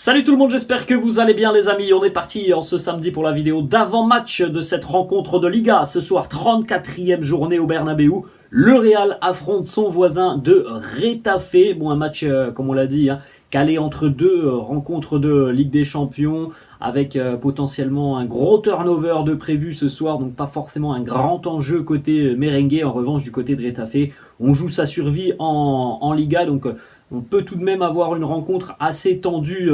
Salut tout le monde, j'espère que vous allez bien les amis. On est parti en ce samedi pour la vidéo d'avant-match de cette rencontre de Liga. Ce soir, 34e journée au Bernabéu. Le Real affronte son voisin de Retafe. Bon, un match, comme on l'a dit, calé entre deux rencontres de Ligue des Champions avec potentiellement un gros turnover de prévu ce soir. Donc pas forcément un grand enjeu côté merengue. En revanche, du côté de Retafe, on joue sa survie en Liga. Donc on peut tout de même avoir une rencontre assez tendue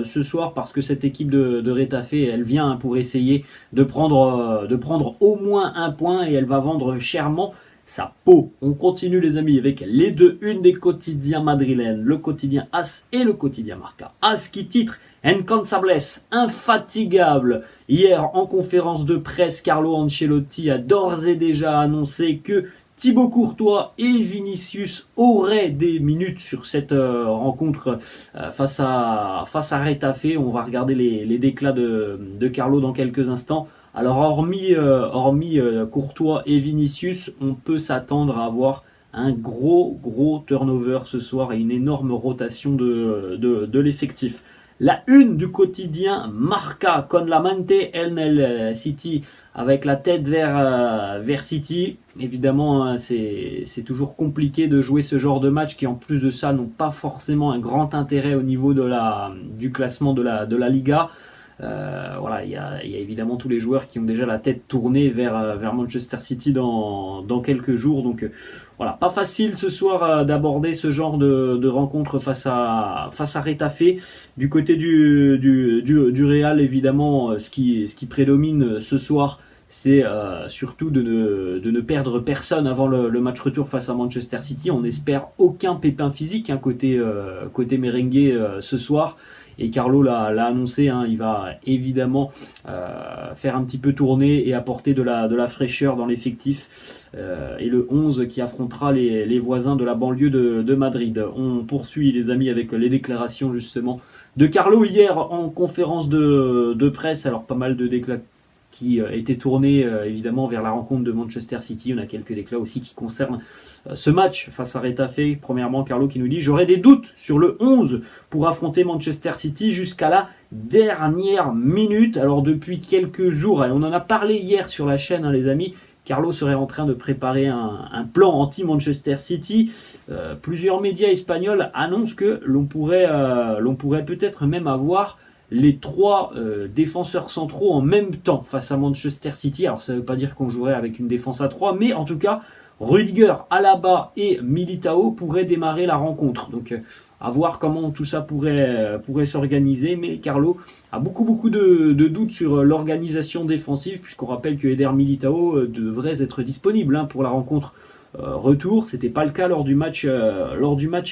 ce soir parce que cette équipe de Retafe, elle vient pour essayer de prendre au moins un point et elle va vendre chèrement sa peau. On continue les amis avec les deux unes des quotidiens madrilènes, le quotidien AS et le quotidien Marca. AS qui titre Incansables, infatigable. Hier en conférence de presse, Carlo Ancelotti a d'ores et déjà annoncé que Thibaut Courtois et Vinicius auraient des minutes sur cette rencontre face à Retafe. On va regarder les déclats de Carlo dans quelques instants. Alors hormis Courtois et Vinicius, on peut s'attendre à avoir un gros turnover ce soir et une énorme rotation de l'effectif. La une du quotidien Marca con la mente en el City, avec la tête vers City. Évidemment, c'est toujours compliqué de jouer ce genre de match qui en plus de ça n'ont pas forcément un grand intérêt au niveau du classement de la Liga. Voilà, il y a évidemment tous les joueurs qui ont déjà la tête tournée vers Manchester City dans quelques jours. Donc voilà, pas facile ce soir d'aborder ce genre de rencontre face à Retafe. Du côté du Real, évidemment, ce qui prédomine ce soir, c'est surtout de ne perdre personne avant le match retour face à Manchester City. On espère aucun pépin physique côté merengue ce soir. Et Carlo l'a annoncé, il va évidemment faire un petit peu tourner et apporter de la fraîcheur dans l'effectif. Et le 11 qui affrontera les voisins de la banlieue de Madrid. On poursuit les amis avec les déclarations justement de Carlo hier en conférence de presse. Alors pas mal de déclarations qui était tourné évidemment vers la rencontre de Manchester City. On a quelques déclats aussi qui concernent ce match face à Retafe. Premièrement, Carlo qui nous dit « J'aurais des doutes sur le 11 pour affronter Manchester City jusqu'à la dernière minute. » Alors depuis quelques jours, et on en a parlé hier sur la chaîne les amis, Carlo serait en train de préparer un plan anti-Manchester City. Plusieurs médias espagnols annoncent que l'on pourrait peut-être même avoir les trois défenseurs centraux en même temps face à Manchester City. Alors ça ne veut pas dire qu'on jouerait avec une défense à 3, mais en tout cas, Rudiger, Alaba et Militao pourraient démarrer la rencontre. Donc à voir comment tout ça pourrait s'organiser. Mais Carlo a beaucoup de doutes sur l'organisation défensive, puisqu'on rappelle que Eder Militao devrait être disponible pour la rencontre retour. C'était pas le cas lors du match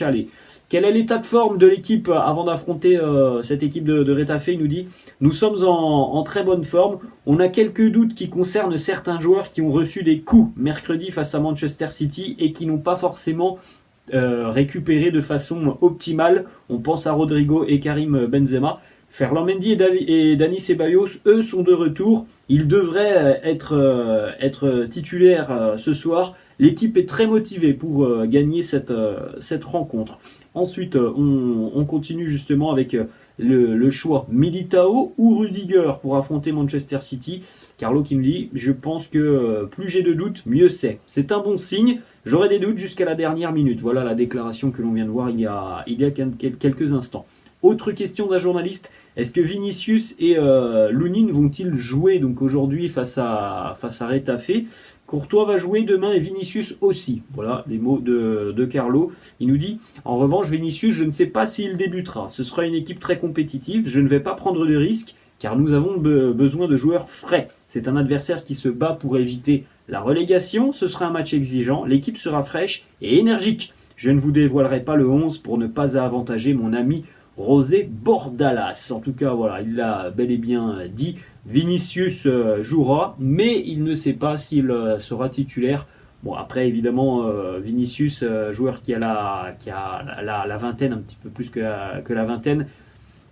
aller. Quel est l'état de forme de l'équipe avant d'affronter cette équipe de Retafe? Il nous dit « Nous sommes en très bonne forme. On a quelques doutes qui concernent certains joueurs qui ont reçu des coups mercredi face à Manchester City et qui n'ont pas forcément récupéré de façon optimale. On pense à Rodrigo et Karim Benzema. Ferland Mendy et Dani Ceballos, eux, sont de retour. Ils devraient être titulaires ce soir. L'équipe est très motivée pour gagner cette rencontre. » Ensuite, on continue justement avec le choix Militao ou Rudiger pour affronter Manchester City. Carlo qui me dit « Je pense que plus j'ai de doutes, mieux c'est. C'est un bon signe. J'aurai des doutes jusqu'à la dernière minute. » Voilà la déclaration que l'on vient de voir il y a quelques instants. Autre question d'un journaliste, est-ce que Vinicius et Lunin vont-ils jouer donc aujourd'hui face à Retafe? Courtois va jouer demain et Vinicius aussi. Voilà les mots de Carlo. Il nous dit « En revanche, Vinicius, je ne sais pas s'il débutera. Ce sera une équipe très compétitive. Je ne vais pas prendre de risques car nous avons besoin de joueurs frais. C'est un adversaire qui se bat pour éviter la relégation. Ce sera un match exigeant. L'équipe sera fraîche et énergique. Je ne vous dévoilerai pas le 11 pour ne pas avantager mon ami José Bordalas. » En tout cas, voilà, il l'a bel et bien dit. Vinicius jouera, mais il ne sait pas s'il sera titulaire. Bon, après, évidemment, Vinicius, joueur qui a la vingtaine, un petit peu plus que la vingtaine,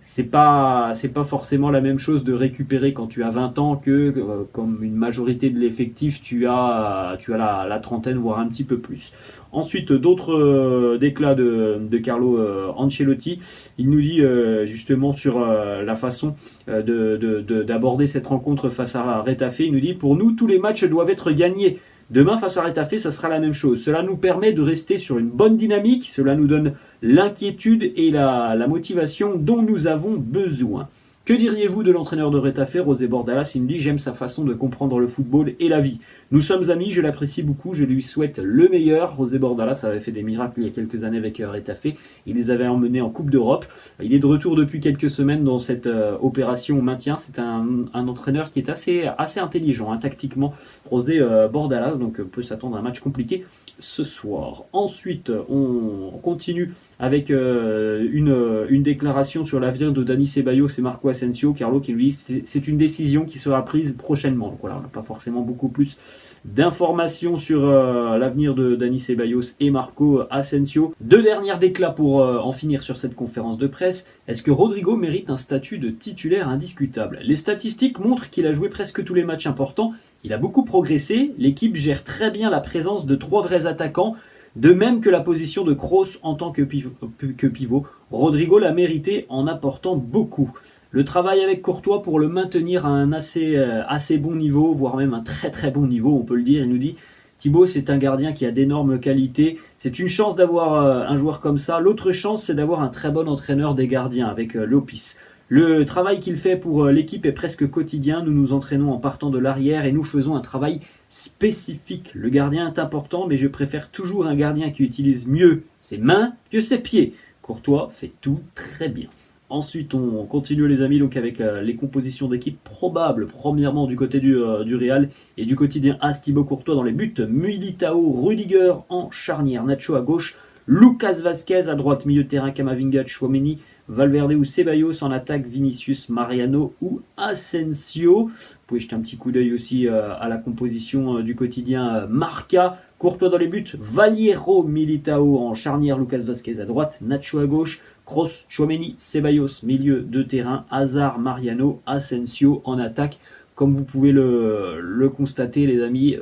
c'est pas forcément la même chose de récupérer quand tu as 20 ans que comme une majorité de l'effectif tu as la trentaine voire un petit peu plus. Ensuite d'autres déclats de Carlo Ancelotti, il nous dit justement sur la façon d'aborder cette rencontre face à Retafe, il nous dit pour nous tous les matchs doivent être gagnés. Demain, face à Retafe, ça sera la même chose. Cela nous permet de rester sur une bonne dynamique, cela nous donne l'inquiétude et la motivation dont nous avons besoin. Que diriez-vous de l'entraîneur de Retafe, José Bordalas? Il me dit j'aime sa façon de comprendre le football et la vie. Nous sommes amis, je l'apprécie beaucoup, je lui souhaite le meilleur. José Bordalas avait fait des miracles il y a quelques années avec Retafe, il les avait emmenés en Coupe d'Europe. Il est de retour depuis quelques semaines dans cette opération maintien. C'est un entraîneur qui est assez intelligent, tactiquement, José Bordalas, donc on peut s'attendre à un match compliqué ce soir. Ensuite, on continue avec une déclaration sur l'avenir de Dani Ceballos et Marco Asensio. Carlo qui lui dit c'est une décision qui sera prise prochainement. Donc voilà, on n'a pas forcément beaucoup plus d'informations sur l'avenir de Dani Ceballos et Marco Asensio. Deux dernières déclats pour en finir sur cette conférence de presse. Est-ce que Rodrigo mérite un statut de titulaire indiscutable? Les statistiques montrent qu'il a joué presque tous les matchs importants. Il a beaucoup progressé. L'équipe gère très bien la présence de 3 vrais attaquants. De même que la position de Kroos en tant que pivot, Rodrigo l'a mérité en apportant beaucoup. Le travail avec Courtois pour le maintenir à un assez bon niveau, voire même un très très bon niveau, on peut le dire. Il nous dit Thibaut, c'est un gardien qui a d'énormes qualités. C'est une chance d'avoir un joueur comme ça. L'autre chance, c'est d'avoir un très bon entraîneur des gardiens avec Lopis. Le travail qu'il fait pour l'équipe est presque quotidien. Nous nous entraînons en partant de l'arrière et nous faisons un travail spécifique. Le gardien est important, mais je préfère toujours un gardien qui utilise mieux ses mains que ses pieds. Courtois fait tout très bien. Ensuite, on continue les amis donc avec les compositions d'équipe probables. Premièrement du côté du Real et du quotidien AS, Thibaut Courtois dans les buts, Militao, Rudiger en charnière, Nacho à gauche, Lucas Vazquez à droite, milieu de terrain, Camavinga, Tchouaméni, Valverde ou Ceballos en attaque, Vinicius, Mariano ou Asensio. Vous pouvez jeter un petit coup d'œil aussi à la composition du quotidien Marca. Courtois dans les buts, Valiero, Militao en charnière, Lucas Vazquez à droite, Nacho à gauche, Kroos, Tchouaméni, Ceballos, milieu de terrain, Hazard, Mariano, Asensio en attaque. Comme vous pouvez le constater les amis,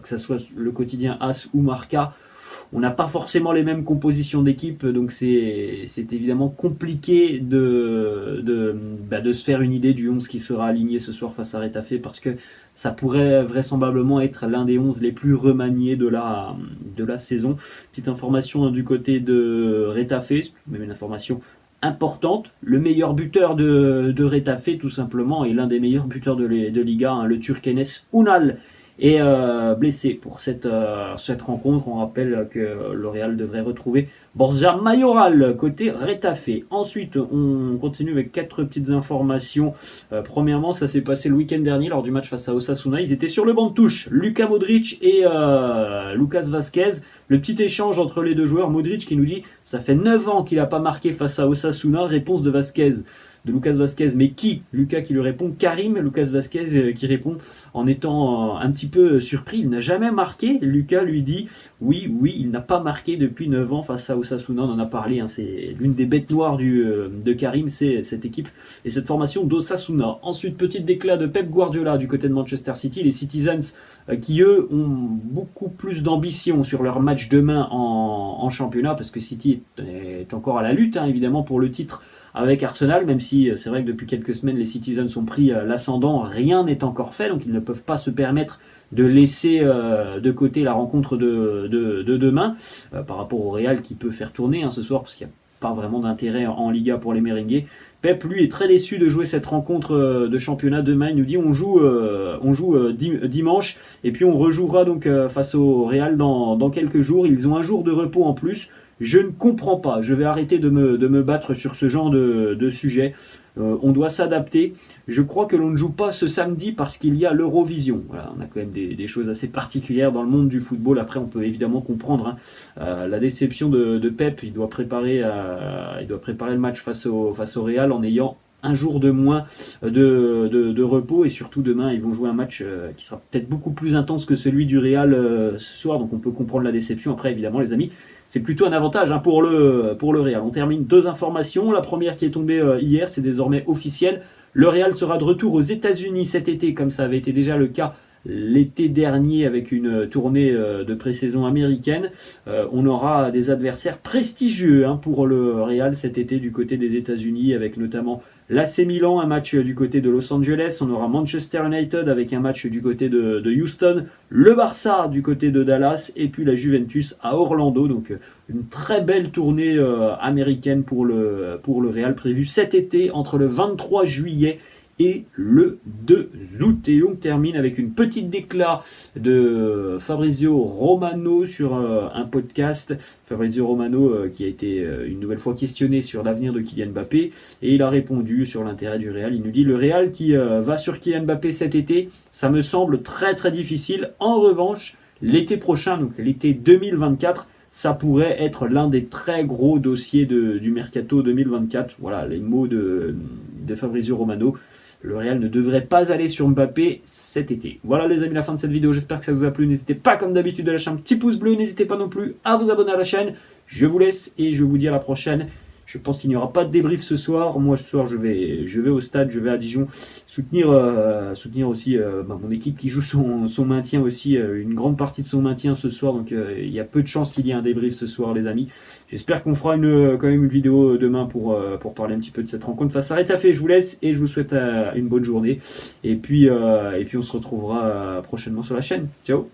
que ce soit le quotidien AS ou Marca, on n'a pas forcément les mêmes compositions d'équipe, donc c'est évidemment compliqué de se faire une idée du 11 qui sera aligné ce soir face à Retafe, parce que ça pourrait vraisemblablement être l'un des 11 les plus remaniés de la saison. Petite information du côté de Retafe, même une information importante, le meilleur buteur de Retafe tout simplement, et l'un des meilleurs buteurs de Liga, le Turc Enes Unal, est blessé pour cette rencontre. On rappelle que le Real devrait retrouver Borja Mayoral côté Retafe. Ensuite, on continue avec 4 petites informations. Premièrement, ça s'est passé le week-end dernier lors du match face à Osasuna. Ils étaient sur le banc de touche, Luka Modric et Lucas Vazquez. Le petit échange entre les deux joueurs, Modric qui nous dit « Ça fait 9 ans qu'il n'a pas marqué face à Osasuna », réponse de Lucas Vazquez, mais qui? Lucas qui lui répond Karim, Lucas Vazquez qui répond en étant un petit peu surpris, il n'a jamais marqué. Lucas lui dit oui, il n'a pas marqué depuis 9 ans face à Osasuna, on en a parlé, c'est l'une des bêtes noires de Karim, c'est cette équipe et cette formation d'Osasuna. Ensuite, petite déclat de Pep Guardiola du côté de Manchester City, les Citizens qui eux ont beaucoup plus d'ambition sur leur match demain en championnat, parce que City est encore à la lutte évidemment pour le titre avec Arsenal, même si c'est vrai que depuis quelques semaines les Citizens ont pris l'ascendant, rien n'est encore fait, donc ils ne peuvent pas se permettre de laisser de côté la rencontre de demain par rapport au Real qui peut faire tourner ce soir, parce qu'il n'y a pas vraiment d'intérêt en Liga pour les merengues. Pep lui est très déçu de jouer cette rencontre de championnat demain. Il nous dit on joue dimanche et puis on rejouera donc face au Real dans quelques jours. Ils ont un jour de repos en plus. Je ne comprends pas, je vais arrêter de me battre sur ce genre de sujet. On doit s'adapter. Je crois que l'on ne joue pas ce samedi parce qu'il y a l'Eurovision. Voilà, on a quand même des choses assez particulières dans le monde du football. Après, on peut évidemment comprendre la déception de Pep. Il doit préparer le match face au Real en ayant un jour de moins de repos, et surtout demain ils vont jouer un match qui sera peut-être beaucoup plus intense que celui du Real ce soir, donc on peut comprendre la déception. Après évidemment les amis, c'est plutôt un avantage hein, pour le Real. On termine 2 informations. La première qui est tombée hier, c'est désormais officiel. Le Real sera de retour aux États-Unis cet été, comme ça avait été déjà le cas l'été dernier avec une tournée de pré-saison américaine. On aura des adversaires prestigieux hein, pour le Real cet été du côté des États-Unis, avec notamment l'AC Milan, un match du côté de Los Angeles. On aura Manchester United avec un match du côté de Houston, le Barça du côté de Dallas et puis la Juventus à Orlando. Donc une très belle tournée américaine pour le Real prévue cet été entre le 23 juillet et le 2 août. Et on termine avec une petite déclat de Fabrizio Romano sur un podcast. Fabrizio Romano qui a été une nouvelle fois questionné sur l'avenir de Kylian Mbappé et il a répondu sur l'intérêt du Real. Il nous dit: le Real qui va sur Kylian Mbappé cet été, ça me semble très très difficile. En revanche, l'été prochain, donc l'été 2024, ça pourrait être l'un des très gros dossiers du Mercato 2024. Voilà les mots de Fabrizio Romano. Le Real ne devrait pas aller sur Mbappé cet été. Voilà les amis, la fin de cette vidéo. J'espère que ça vous a plu. N'hésitez pas comme d'habitude de lâcher un petit pouce bleu. N'hésitez pas non plus à vous abonner à la chaîne. Je vous laisse et je vous dis à la prochaine. Je pense qu'il n'y aura pas de débrief ce soir. Moi ce soir je vais au stade, je vais à Dijon soutenir aussi mon équipe qui joue son maintien aussi, une grande partie de son maintien ce soir. Donc il y a peu de chances qu'il y ait un débrief ce soir les amis. J'espère qu'on fera quand même une vidéo demain pour parler un petit peu de cette rencontre face à Retafe. Je vous laisse et je vous souhaite une bonne journée. Et puis on se retrouvera prochainement sur la chaîne. Ciao.